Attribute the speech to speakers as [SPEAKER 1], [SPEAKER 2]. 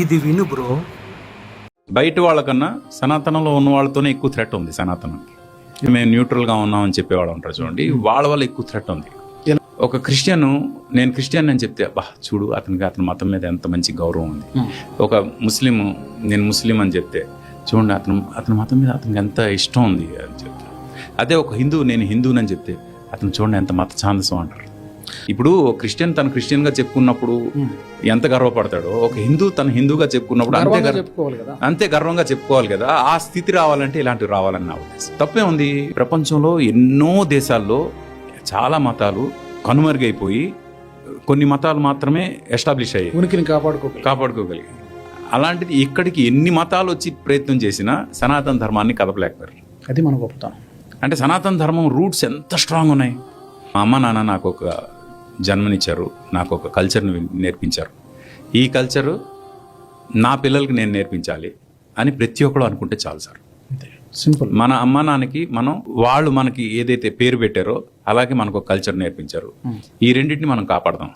[SPEAKER 1] ఇది విను బ్రో.
[SPEAKER 2] బయట వాళ్ళకన్నా సనాతనంలో ఉన్న వాళ్ళతోనే ఎక్కువ థ్రెట్ ఉంది సనాతనంకి. మేము న్యూట్రల్గా ఉన్నామని చెప్పేవాళ్ళు ఉంటారు చూడండి, వాళ్ళ వల్ల ఎక్కువ థ్రెట్ ఉంది. ఒక క్రిస్టియన్, నేను క్రిస్టియన్ అని చెప్తే బా చూడు అతని మతం మీద ఎంత మంచి గౌరవం ఉంది. ఒక ముస్లిం, నేను ముస్లిం అని చెప్తే చూడండి అతని మతం మీద అతనికి ఎంత ఇష్టం ఉంది అని చెప్తే. అదే ఒక హిందూ, నేను హిందూనని చెప్తే అతను చూడండి ఎంత మత ఛాందసం అంటారు. ఇప్పుడు క్రిస్టియన్ తను క్రిస్టియన్గా చెప్పుకున్నప్పుడు ఎంత గర్వపడతాడో, ఒక హిందూ తను హిందూగా చెప్పుకున్నప్పుడు అంతే గర్వంగా చెప్పుకోవాలి కదా. ఆ స్థితి రావాలంటే ఇలాంటివి రావాలని నా ఉద్దేశం. తప్పే ఉంది. ప్రపంచంలో ఎన్నో దేశాల్లో చాలా మతాలు కనుమరుగైపోయి కొన్ని మతాలు మాత్రమే ఎస్టాబ్లిష్ అయ్యాయి,
[SPEAKER 3] ఉనికిని
[SPEAKER 2] కాపాడుకోగలిగాయి. అలాంటిది ఇక్కడికి ఎన్ని మతాలు వచ్చి ప్రయత్నం చేసినా సనాతన ధర్మాన్ని కదపలేకపోయారు.
[SPEAKER 3] అది మన గొప్పతనం.
[SPEAKER 2] అంటే సనాతన ధర్మం రూట్స్ ఎంత స్ట్రాంగ్ ఉన్నాయి. మా అమ్మ నాన్న నాకు ఒక జన్మనిచ్చారు, నాకు ఒక కల్చర్ని నేర్పించారు. ఈ కల్చరు నా పిల్లలకి నేను నేర్పించాలి అని ప్రతి ఒక్కరు అనుకుంటే చాలు సార్.
[SPEAKER 3] సింపుల్.
[SPEAKER 2] మన అమ్మ నాన్నకి వాళ్ళు మనకి ఏదైతే పేరు పెట్టారో అలాగే మనకు ఒక కల్చర్ నేర్పించారు. ఈ రెండింటిని మనం కాపాడదాం.